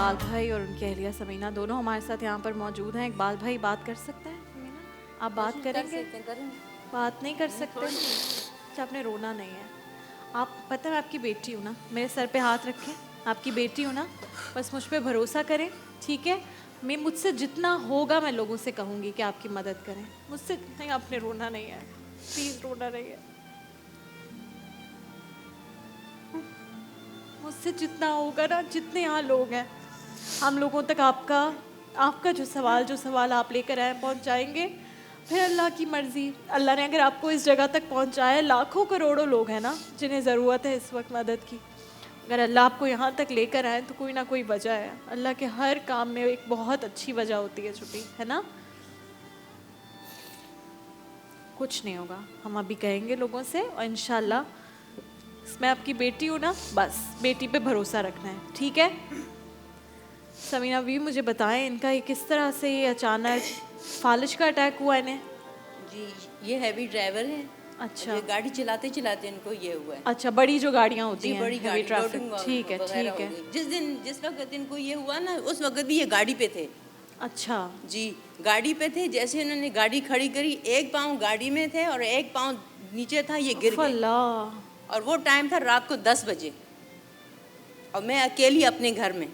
اقبال بھائی اور ان کی اہلیہ سمینہ دونوں ہمارے ساتھ یہاں پر موجود ہیں. اقبال بھائی بات کر سکتے ہیں؟ سمینہ آپ بات کریں گے؟ بات نہیں کر سکتے؟ اچھا آپ نے رونا نہیں ہے. آپ پتہ ہے آپ کی بیٹی ہوں نا, میرے سر پہ ہاتھ رکھیں, آپ کی بیٹی ہوں نا, بس مجھ پہ بھروسہ کریں, ٹھیک ہے؟ مجھ سے جتنا ہوگا میں لوگوں سے کہوں گی کہ آپ کی مدد کریں. مجھ سے نہیں, آپ نے رونا نہیں ہے, پلیز رونا نہیں ہے. مجھ سے جتنا ہوگا نا, جتنے یہاں لوگ ہیں, ہم لوگوں تک آپ کا جو سوال آپ لے کر آئے پہنچائیں گے. پھر اللہ کی مرضی, اللہ نے اگر آپ کو اس جگہ تک پہنچایا, لاکھوں کروڑوں لوگ ہیں نا جنہیں ضرورت ہے اس وقت مدد کی, اگر اللہ آپ کو یہاں تک لے کر آئے تو کوئی نہ کوئی وجہ ہے. اللہ کے ہر کام میں ایک بہت اچھی وجہ ہوتی ہے چھپی, ہے نا؟ کچھ نہیں ہوگا, ہم ابھی کہیں گے لوگوں سے, اور انشاءاللہ میں آپ کی بیٹی ہوں نا, بس بیٹی پہ بھروسہ رکھنا ہے, ٹھیک ہے؟ سمینہ بھی مجھے بتائیں ان کا یہ کس طرح سے یہ اچانک فالج کا اٹیک ہوا انہیں؟ جی یہ ہیوی ڈرائیور ہیں. اچھا, یہ گاڑی چلاتے چلاتے ان کو یہ ہوا ہے. اچھا, بڑی جو گاڑیاں ہوتی ہیں بڑی ہیوی گاڑی ٹریفک, لوڈنگ ٹھیک ہے وغیرہ ٹھیک ہو ہے. گئی. جس وقت ان کو یہ ہوا نا, اس وقت بھی یہ گاڑی پہ تھے. اچھا جی گاڑی پہ تھے. جیسے انہوں نے گاڑی کھڑی کری, ایک پاؤں گاڑی میں تھے اور ایک پاؤں نیچے تھا, یہ گر گئے. اللہ, اور وہ ٹائم تھا رات کو 10 بجے, اور میں اکیلی اپنے گھر میں,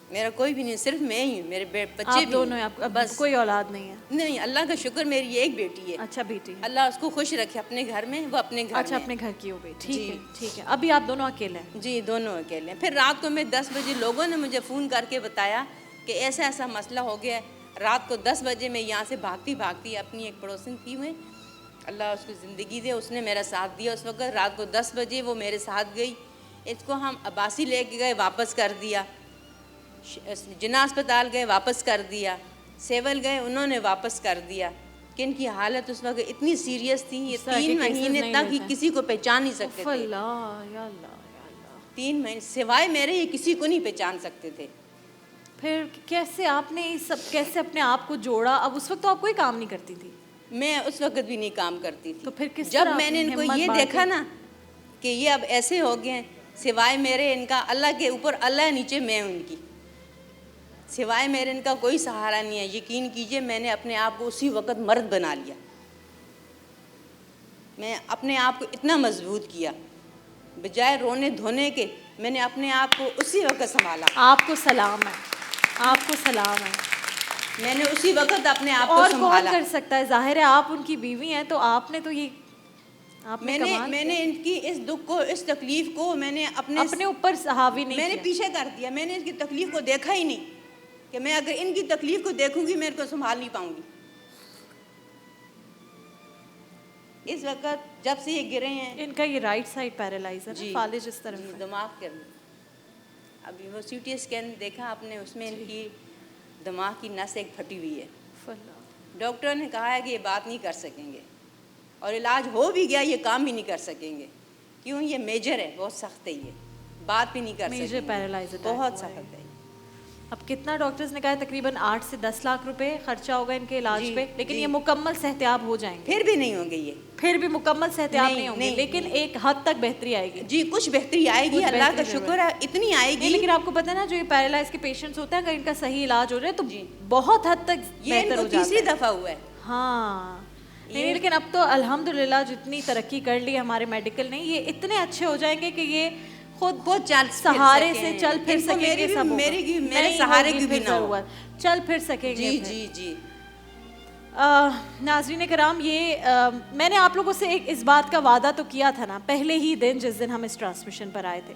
میرا کوئی بھی نہیں, صرف میں ہی ہوں, میرے بچے آپ بھی دونوں ہیں. ہیں, آپ بس کوئی اولاد نہیں ہے؟ نہیں, اللہ کا شکر میری یہ ایک بیٹی ہے. اچھا بیٹی ہے, اللہ اس کو خوش رکھے اپنے گھر میں, وہ اپنے گھر اچھا میں. اپنے گھر کی ہو گئی, ٹھیک ہے جی ٹھیک ہے. ابھی آپ دونوں اکیلے ہیں؟ جی دونوں اکیلے ہیں. پھر رات کو میں 10 بجے لوگوں نے مجھے فون کر کے بتایا کہ ایسا ایسا مسئلہ ہو گیا ہے. رات کو 10 بجے میں یہاں سے بھاگتی اپنی ایک پڑوسن کی ہوئے, اللہ اس کو زندگی دے, اس نے میرا ساتھ دیا اس وقت. رات کو 10 بجے وہ میرے ساتھ گئی. اس کو ہم عباسی لے کے گئے, واپس کر دیا. جناح اسپتال گئے, واپس کر دیا. سیول گئے, انہوں نے واپس کر دیا. کہ ان کی حالت اس وقت اتنی سیریس تھی, یہ اس طرح کے 3 کیسز مہینے نہیں تک لیتے ہیں. کسی کو پہچان نہیں سکتے اف تھے. اللہ, یا اللہ یا اللہ. 3 مہینے سوائے میرے یہ کسی کو نہیں پہچان سکتے تھے. پھر کیسے آپ نے یہ سب کیسے اپنے آپ کو جوڑا؟ اب اس وقت تو آپ کوئی کام نہیں کرتی تھی. میں اس وقت بھی نہیں کام کرتی تھی. تو پھر کس جب طرح میں نے ان کو ہمت یہ بانٹی؟ دیکھا نا کہ یہ اب ایسے ہو گئے ہیں, سوائے میرے ان کا, اللہ کے اوپر اللہ, نیچے میں ان کی, سوائے میرے ان کا کوئی سہارا نہیں ہے. یقین کیجئے میں نے اپنے آپ کو اسی وقت مرد بنا لیا. میں اپنے آپ کو اتنا مضبوط کیا, بجائے رونے دھونے کے میں نے اپنے آپ کو اسی وقت سنبھالا. آپ کو سلام ہے, آپ کو سلام ہے. میں نے اسی وقت اپنے آپ کو اور سنبھالا. کون کر سکتا ہے؟ ظاہر ہے آپ ان کی بیوی ہیں, تو آپ نے تو یہ آپ نے کمال میں نے ان کی اس دکھ کو, اس تکلیف کو میں نے اپنے اوپر حاوی نہیں میں نے کیا. پیچھے کر دیا. میں نے اس کی تکلیف کو دیکھا ہی نہیں کہ میں اگر ان کی تکلیف کو دیکھوں گی میرے کو سنبھال نہیں پاؤں گی. اس وقت جب سے یہ گرے ہیں, ان کا یہ رائٹ سائڈ پیرالائز ہے, جی فالج اس طرف جی ہے. دماغ کے, ابھی وہ سی ٹی اسکین دیکھا آپ نے, اس میں ان کی دماغ کی نس ایک پھٹی ہوئی ہے. ڈاکٹر نے کہا ہے کہ یہ بات نہیں کر سکیں گے, اور علاج ہو بھی گیا یہ کام بھی نہیں کر سکیں گے. کیوں؟ یہ میجر ہے, بہت سخت ہے, یہ بات بھی نہیں کر سکیں میجر گے, پیرالائز بہت سخت ہے. اب کتنا ڈاکٹرز نے کہا ہے تقریباً 8 سے 10 لاکھ روپے خرچہ ہوگا ان کے علاج جی پہ, لیکن جی یہ مکمل صحتیاب ہو جائیں گے. پھر بھی نہیں ہوں گے یہ, پھر بھی مکمل صحتیاب نہیں ہوں گے, نہیں لیکن ایک حد تک بہتری آئے گی. جی کچھ بہتری آئے گی, اللہ کا شکر ہے اتنی آئے گی. لیکن آپ کو پتہ ہے نا, جو یہ پیرالائز کے پیشنٹس ہوتے ہیں, اگر ان کا صحیح علاج ہو جائے تو جی بہت حد تک یہ ان بہتر کو ہو جاتا ہے. 3ری دفعہ ہوا ہے. ہاں نہیں, لیکن اب تو الحمدللہ جتنی ترقی کر لی ہمارے میڈیکل نے, یہ اتنے اچھے ہو جائیں گے کہ یہ خود بہت سہارے سے چل پھر سکیں گے. سب میرے سہارے کی بھی نہ ہو, چل پھر سکیں گے. جی جی جی. ناظرین کرام, یہ میں نے آپ لوگوں سے اس بات کا وعدہ تو کیا تھا نا پہلے ہی دن, جس دن ہم اس ٹرانسمیشن پر آئے تھے,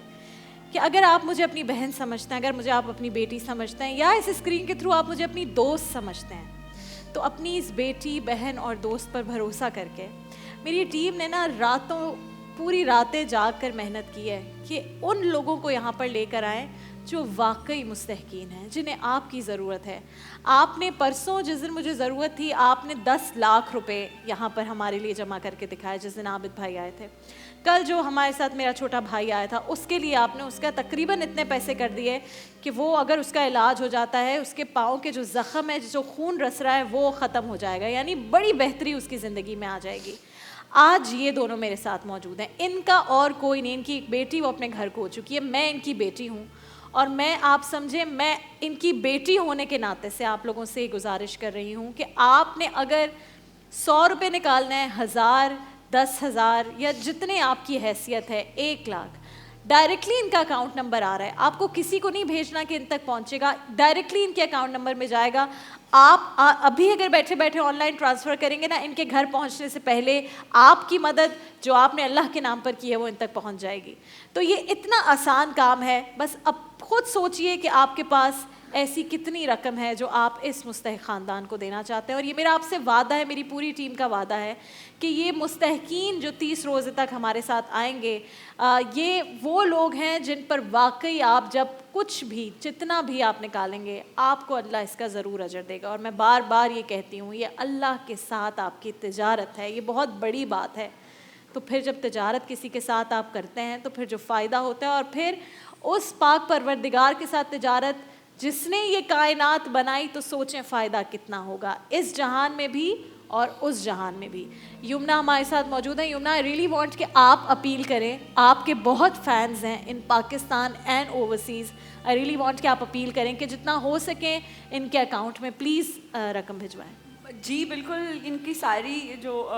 کہ اگر آپ مجھے اپنی بہن سمجھتے ہیں, اگر مجھے آپ اپنی بیٹی سمجھتے ہیں, یا اس اسکرین کے تھرو آپ مجھے اپنی دوست سمجھتے ہیں, تو اپنی اس بیٹی, بہن اور دوست پر بھروسہ کر کے, میری ٹیم نے نا پوری راتیں جاگ کر محنت کی ہے کہ ان لوگوں کو یہاں پر لے کر آئیں جو واقعی مستحقین ہیں, جنہیں آپ کی ضرورت ہے. آپ نے پرسوں, جس دن مجھے ضرورت تھی, آپ نے 10 لاکھ روپے یہاں پر ہمارے لیے جمع کر کے دکھائے, جس دن عابد بھائی آئے تھے. کل جو ہمارے ساتھ میرا چھوٹا بھائی آیا تھا, اس کے لیے آپ نے اس کا تقریباً اتنے پیسے کر دیے کہ وہ اگر اس کا علاج ہو جاتا ہے, اس کے پاؤں کے جو زخم ہے, جو خون رس رہا ہے, وہ ختم ہو جائے گا, یعنی بڑی بہتری اس کی زندگی میں آ جائے گی. آج یہ دونوں میرے ساتھ موجود ہیں. ان کا اور کوئی نہیں, ان کی ایک بیٹی وہ اپنے گھر کو ہو چکی ہے, میں ان کی بیٹی ہوں, اور میں آپ سمجھیں میں ان کی بیٹی ہونے کے ناطے سے آپ لوگوں سے گزارش کر رہی ہوں کہ آپ نے اگر 100 روپے نکالنا ہے, 1000, 10,000 یا جتنے آپ کی حیثیت ہے, 1 لاکھ, ڈائریکٹلی ان کا اکاؤنٹ نمبر آ رہا ہے, آپ کو کسی کو نہیں بھیجنا کہ ان تک پہنچے گا, ڈائریکٹلی ان کے اکاؤنٹ نمبر میں جائے گا. آپ ابھی اگر بیٹھے بیٹھے آن لائن ٹرانسفر کریں گے نا, ان کے گھر پہنچنے سے پہلے آپ کی مدد جو آپ نے اللہ کے نام پر کی ہے وہ ان تک پہنچ جائے گی. تو یہ اتنا آسان کام ہے, بس اب خود سوچئے کہ آپ کے پاس ایسی کتنی رقم ہے جو آپ اس مستحق خاندان کو دینا چاہتے ہیں. اور یہ میرا آپ سے وعدہ ہے, میری پوری ٹیم کا وعدہ ہے کہ یہ مستحقین جو 30 روزے تک ہمارے ساتھ آئیں گے, یہ وہ لوگ ہیں جن پر واقعی آپ جب کچھ بھی جتنا بھی آپ نکالیں گے آپ کو اللہ اس کا ضرور اجر دے گا. اور میں بار بار یہ کہتی ہوں, یہ اللہ کے ساتھ آپ کی تجارت ہے, یہ بہت بڑی بات ہے. تو پھر جب تجارت کسی کے ساتھ آپ کرتے ہیں تو پھر جو فائدہ ہوتا ہے, اور پھر اس پاک پروردگار کے ساتھ تجارت جس نے یہ کائنات بنائی, تو سوچیں فائدہ کتنا ہوگا اس جہان میں بھی اور اس جہان میں بھی. یمنا ہمارے ساتھ موجود ہیں. یمنا, آئی ریئلی وانٹ کہ آپ اپیل کریں, آپ کے بہت فینز ہیں in Pakistan and overseas, I really want کہ آپ اپیل کریں کہ جتنا ہو سکیں ان کے اکاؤنٹ میں پلیز رقم بھجوائیں. جی بالکل, ان کی ساری جو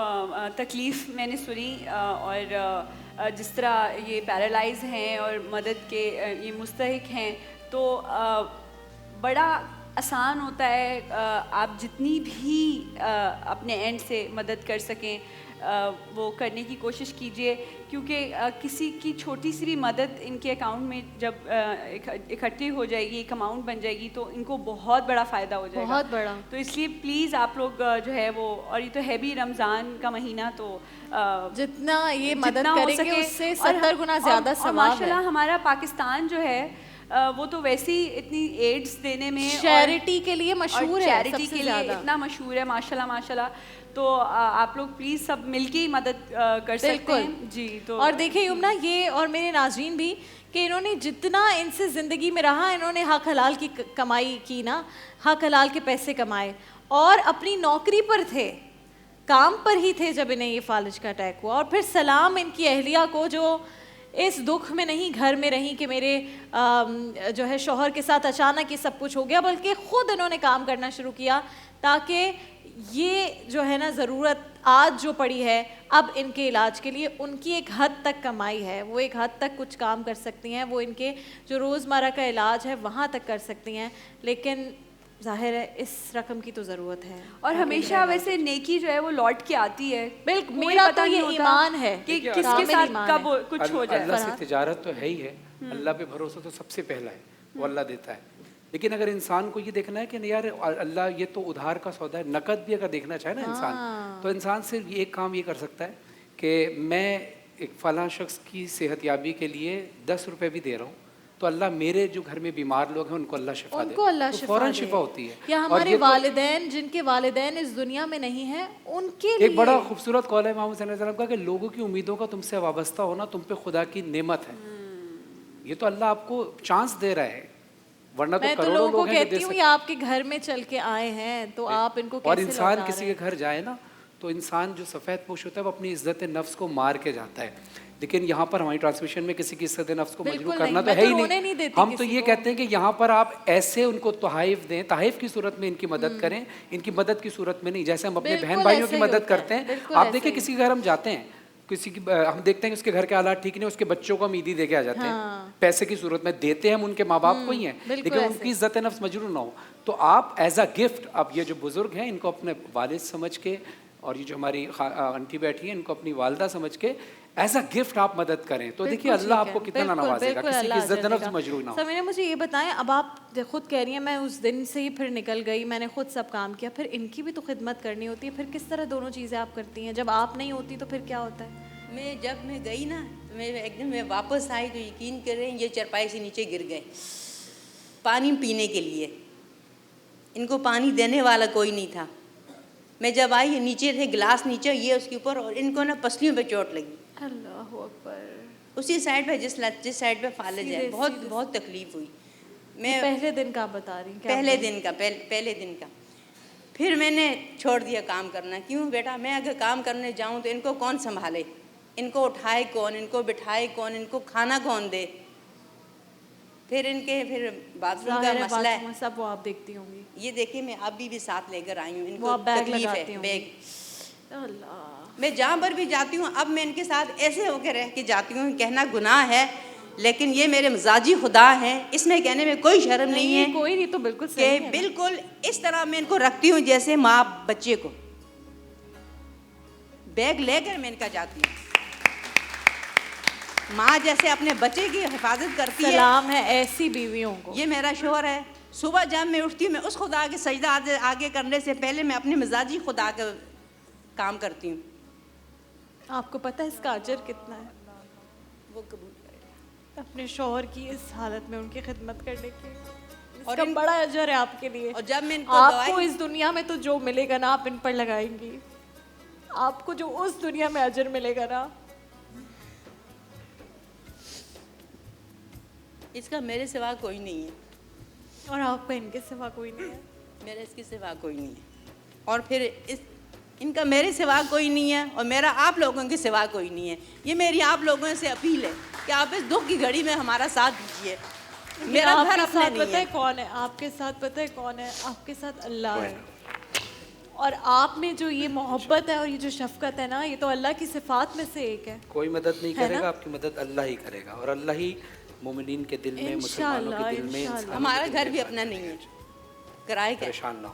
تکلیف میں نے سنی, اور جس طرح یہ پیرالائز ہیں اور مدد کے یہ مستحق ہیں, تو بڑا آسان ہوتا ہے. آپ جتنی بھی اپنے اینڈ سے مدد کر سکیں وہ کرنے کی کوشش کیجیے, کیونکہ کسی کی چھوٹی سی بھی مدد ان کے اکاؤنٹ میں جب اکٹھی ہو جائے گی, ایک اماؤنٹ بن جائے گی, تو ان کو بہت بڑا فائدہ ہو جائے گا, بہت بڑا. تو اس لیے پلیز آپ لوگ جو ہے وہ, اور یہ تو ہے بھی رمضان کا مہینہ, تو جتنا یہ مدد کریں گے اس سے 70 گنا زیادہ ثواب ہے. ماشاءاللہ ہمارا پاکستان جو ہے وہ تو ویسے ہی اتنی ایڈس دینے میں چیریٹی کے لیے مشہور ہے, چیریٹی کے لیے اتنا مشہور ہے ماشاءاللہ ماشاءاللہ. تو آپ لوگ پلیز سب مل کے ہی مدد کر سکتے ہیں. جی, تو اور دیکھیں یمنا, یہ اور میرے ناظرین بھی, کہ انہوں نے جتنا ان سے زندگی میں رہا, انہوں نے حق حلال کی کمائی کی نا, حق حلال کے پیسے کمائے, اور اپنی نوکری پر تھے, کام پر ہی تھے جب انہیں یہ فالج کا اٹیک ہوا. اور پھر سلام ان کی اہلیہ کو جو اس دکھ میں نہیں گھر میں رہیں کہ میرے جو ہے شوہر کے ساتھ اچانک یہ سب کچھ ہو گیا, بلکہ خود انہوں نے کام کرنا شروع کیا تاکہ یہ جو ہے نا ضرورت آج جو پڑی ہے اب ان کے علاج کے لیے, ان کی ایک حد تک کمائی ہے, وہ ایک حد تک کچھ کام کر سکتی ہیں, وہ ان کے جو روزمرہ کا علاج ہے وہاں تک کر سکتی ہیں, لیکن ظاہر ہے اس رقم کی تو ضرورت ہے. اور ہمیشہ ویسے نیکی جو ہے وہ لوٹ کے آتی ہے. بالکل, میرا تو یہ ایمان ہے کہ کس کے ساتھ کب کچھ ہو جائے. اللہ سے تجارت تو ہے ہی ہے, اللہ پہ بھروسہ تو سب سے پہلا ہے, وہ اللہ دیتا ہے. لیکن اگر انسان کو یہ دیکھنا ہے کہ یار اللہ یہ تو ادھار کا سودا ہے, نقد بھی اگر دیکھنا چاہے نا انسان, تو انسان صرف ایک کام یہ کر سکتا ہے کہ میں ایک فلاں شخص کی صحت یابی کے لیے 10 روپے بھی دے رہا ہوں, تو اللہ میرے جو گھر میں بیمار لوگ ہیں ان کو اللہ شفا دے, ان کو اللہ شفا فوراً دے. شفا ہوتی ہے. یا ہمارے والدین جن کے والدین اس دنیا میں نہیں ہیں, ان کے لیے ایک بڑا خوبصورت قول ہے محمد صلی اللہ علیہ وسلم کا کہ لوگوں کی امیدوں کا تم سے وابستہ ہونا تم پہ خدا کی نعمت ہے. یہ تو اللہ آپ کو چانس دے رہا ہے, ورنہ تو کروڑوں لوگ ہیں جو دے سکتے ہیں. میں تو لوگوں کو کہتی ہوں یہ آپ کے گھر میں چل کے آئے ہیں, تو آپ ان کو کیسے اور انسان کسی کے گھر جائے نا, تو انسان جو سفید پوش ہوتا ہے وہ اپنی عزت نفس کو مار کے جاتا ہے. لیکن یہاں پر ہماری ٹرانسمیشن میں کسی کی عزت نفس کو مجروح کرنا تو ہے ہی نہیں. ہم تو یہ کہتے ہیں کہ یہاں پر آپ ایسے ان کو تحائف دیں, تحائف کی صورت میں ان کی مدد کریں, ان کی مدد کی صورت میں نہیں. جیسے ہم اپنے بہن بھائیوں کی مدد کرتے ہیں, آپ دیکھیں کسی کے گھر ہم جاتے ہیں, کسی کی ہم دیکھتے ہیں کہ اس کے گھر کے حالات ٹھیک نہیں, اس کے بچوں کو ہم عیدی دے کے آ جاتے ہیں, پیسے کی صورت میں دیتے ہیں ہم ان کے ماں باپ کو ہی ہیں, لیکن ان کی عزت نفس مجروح نہ ہو. تو آپ ایز اے گفٹ, اب یہ جو بزرگ ہیں ان کو اپنے والد سمجھ کے, اور یہ جو ہماری آنٹی بیٹھی ہیں ان کو اپنی والدہ سمجھ کے ایز اے گفٹ آپ مدد کریں, تو دیکھیے اللہ آپ کو کتنا نوازے گا, کسی کی عزت نفس مجروح نہ ہو. سمیرہ مجھے یہ بتائیں, اب آپ خود کہہ رہی ہیں میں اس دن سے ہی پھر نکل گئی, میں نے خود سب کام کیا, پھر ان کی بھی تو خدمت کرنی ہوتی ہے, پھر کس طرح دونوں چیزیں آپ کرتی ہیں؟ جب آپ نہیں ہوتی تو پھر کیا ہوتا ہے؟ جب میں گئی نا, میں ایک دن میں واپس آئی تو یقین کریں یہ چرپائی سے نیچے گر گئے پانی پینے کے لیے. ان کو پانی دینے والا کوئی نہیں تھا. میں جب آئی نیچے تھے, گلاس نیچے, یہ اس کے اوپر, اور ان کو نا پسلیوں پہ چوٹ لگی. اللہ اکبر. اسی سائڈ پہ جس سائڈ پہ فالج ہے, بہت تکلیف ہوئی. میں پہلے دن کا بتا رہی ہوں, پہلے دن کا پھر میں نے چھوڑ دیا کام کرنا. کیوں بیٹا, میں اگر کام کرنے جاؤں تو ان کو کون سنبھالے, ان کو اٹھائے کون, ان کو بٹھائے کون, ان کو کھانا کون دے. پھر ان کے پھر باتھ روم کا ظاہر ہے مسئلہ ہے. باتھ سب وہ آپ دیکھتی ہوں گی. یہ دیکھیں میں ابھی بھی ساتھ لے کر آئی ہوں, ان وہ کو آپ بیگ تکلیف ہے لگاتی ہوں بیگ. اللہ میں جہاں پر بھی جاتی ہوں اب میں ان کے ساتھ ایسے ہو کے رہ کے جاتی ہوں, کہنا گناہ ہے لیکن یہ میرے مزاجی خدا ہیں, اس میں کہنے میں کوئی شرم نہیں ہے کوئی نہیں, تو بالکل کہ صحیح ہے. بالکل اس طرح میں ان کو رکھتی ہوں جیسے ماں بچے کو. بیگ لے کر میں ان کا جاتی ہوں, ماں جیسے اپنے بچے کی حفاظت کرتی ہے. سلام ہے ایسی بیویوں کو. یہ میرا شوہر ہے. صبح جب میں اٹھتی ہوں میں اس خدا کے سجدہ آگے کرنے سے پہلے میں اپنے مزاجی خدا کا کام کرتی ہوں. آپ کو پتہ ہے اس کا اجر کتنا ہے؟ وہ قبول کرے. اپنے شوہر کی اس حالت میں ان کی خدمت کرنے کی اس اور کا ان- بڑا اجر ہے آپ کے لیے. اور جب میں ان کو آپ کو دوائی اس دنیا میں تو جو ملے گا نا آپ ان پر لگائیں گی, آپ کو جو اس دنیا میں اجر ملے گا نا. اس کا میرے سوا کوئی نہیں ہے, اور آپ کا ان کے سوا کوئی نہیں ہے. میرا اس کے سوا کوئی نہیں ہے, اور پھر ان کا میرے سوا کوئی نہیں ہے, اور میرا آپ لوگوں کے سوا کوئی نہیں ہے. یہ میری آپ لوگوں سے اپیل ہے کہ آپ اس دکھ کی گھڑی میں ہمارا ساتھ دیجیے. میرا آپ گھر کے اپنا ساتھ نہیں پتہ ہے ہے. کون ہے؟ آپ کے ساتھ پتہ ہے کون ہے؟ آپ کے ساتھ اللہ ہے. اور آپ میں جو یہ محبت ہے اور یہ جو شفقت ہے نا, یہ تو اللہ کی صفات میں سے ایک ہے. کوئی مدد نہیں کرے گا, آپ کی مدد اللہ ہی کرے گا, اور اللہ ہی مومنین کے دل میں, مسلمانوں کے دل میں, ہمارا گھر بھی اپنا نہیں ہے, کرائے کا. پریشان نہ ہو,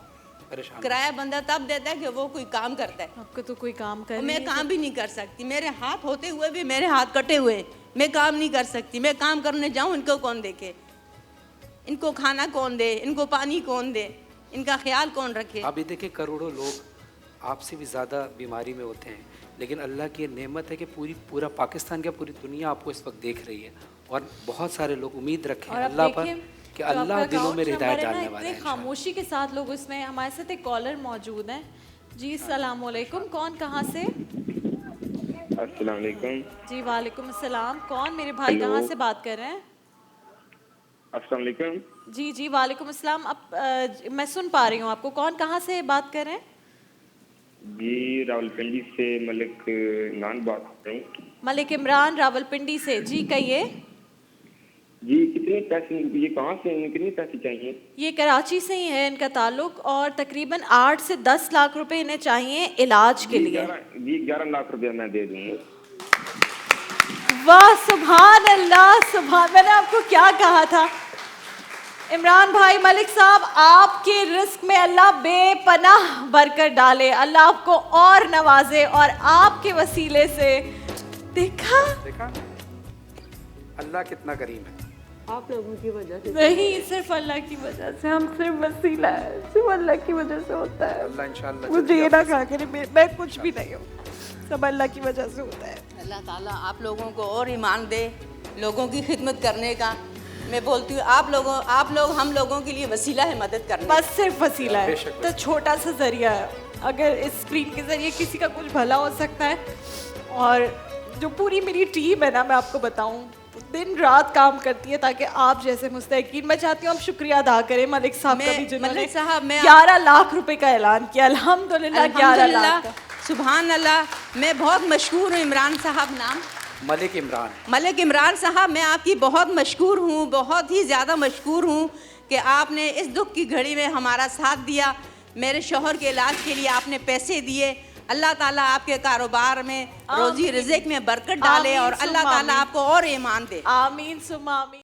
پریشان. کرایہ بندہ تب دیتا ہے کہ وہ کوئی کام کرتا ہے. آپ کو تو کوئی کام کر میں کام بھی نہیں کر سکتی, میرے ہاتھ ہوتے ہوئے بھی میرے ہاتھ کٹے ہوئے, میں کام نہیں کر سکتی. میں کام کرنے جاؤں ان کو کون دیکھے, ان کو کھانا کون دے, ان کو پانی کون دے, ان کا خیال کون رکھے. ابھی دیکھیں کروڑوں لوگ آپ سے بھی زیادہ بیماری میں ہوتے ہیں, لیکن اللہ کی یہ نعمت ہے کہ پورا پاکستان کیا پوری دنیا آپ کو اس وقت دیکھ رہی ہے, اور بہت سارے لوگ امید رکھیں اللہ پر کہ اللہ دلوں میں ہدایت ڈالنے والا ہے. خاموشی کے ساتھ لوگ اس میں. ہمارے ساتھ ایک کالر موجود ہیں. جی السلام علیکم, کون کہاں سے؟ السلام علیکم. جی وعلیکم السلام, کون میرے بھائی کہاں سے بات کر رہے ہیں؟ السلام علیکم. جی جی وعلیکم السلام. اب میں سن پا رہی ہوں آپ کو. کون کہاں سے بات کر رہے ہیں؟ جی راولپنڈی سے ملک عمران بات کر رہا ہوں. ملک عمران راولپنڈی سے. جی کہیے. جی کتنے پیسے, یہ کہاں سے ہیں, کتنے پیسے چاہیے؟ یہ کراچی سے ہی ہے ان کا تعلق, اور تقریباً 8 سے 10 لاکھ روپے انہیں چاہیے علاج کے لیے. جی 11 لاکھ روپیہ میں دے دوں گا. واہ سبحان اللہ سبحان. میں نے آپ کو کیا کہا تھا عمران بھائی, ملک صاحب, آپ کے رزق میں اللہ بے پناہ برکت ڈالے, اللہ آپ کو اور نوازے, اور آپ کے وسیلے سے دیکھا اللہ کتنا کریم ہے. آپ لوگوں کی وجہ سے نہیں, صرف اللہ کی وجہ سے. ہم صرف وسیلہ ہے, صرف اللہ کی وجہ سے ہوتا ہے. اللہ انشاءاللہ مجھے یہ نہ کہا کرے میں کچھ بھی نہیں ہوں, سب اللہ کی وجہ سے ہوتا ہے. اللہ تعالیٰ آپ لوگوں کو اور ایمان دے لوگوں کی خدمت کرنے کا. میں بولتی ہوں آپ لوگ ہم لوگوں کے لیے وسیلہ ہے مدد کرنا. بس صرف وسیلہ ہے, تو چھوٹا سا ذریعہ ہے. اگر اس اسکرین کے ذریعے کسی کا کچھ بھلا ہو سکتا ہے, اور جو پوری میری ٹیم ہے نا, میں آپ کو بتاؤں دن رات کام کرتی ہے تاکہ آپ جیسے مستحقین. میں چاہتی ہوں آپ شکریہ ادا کریں ملک صاحب کا بھی, جنہوں نے 11 لاکھ روپے کا اعلان کیا. الحمدللہ 11 لاکھ کا. سبحان اللہ. میں بہت مشکور ہوں عمران صاحب, نام ملک عمران صاحب, میں آپ کی بہت مشکور ہوں, بہت ہی زیادہ مشکور ہوں کہ آپ نے اس دکھ کی گھڑی میں ہمارا ساتھ دیا. میرے شوہر کے علاج کے لیے آپ نے پیسے دیے. اللہ تعالیٰ آپ کے کاروبار میں روزی رزق میں برکت ڈالے, اور اللہ تعالیٰ آپ کو اور ایمان دے. آمین ثم آمین.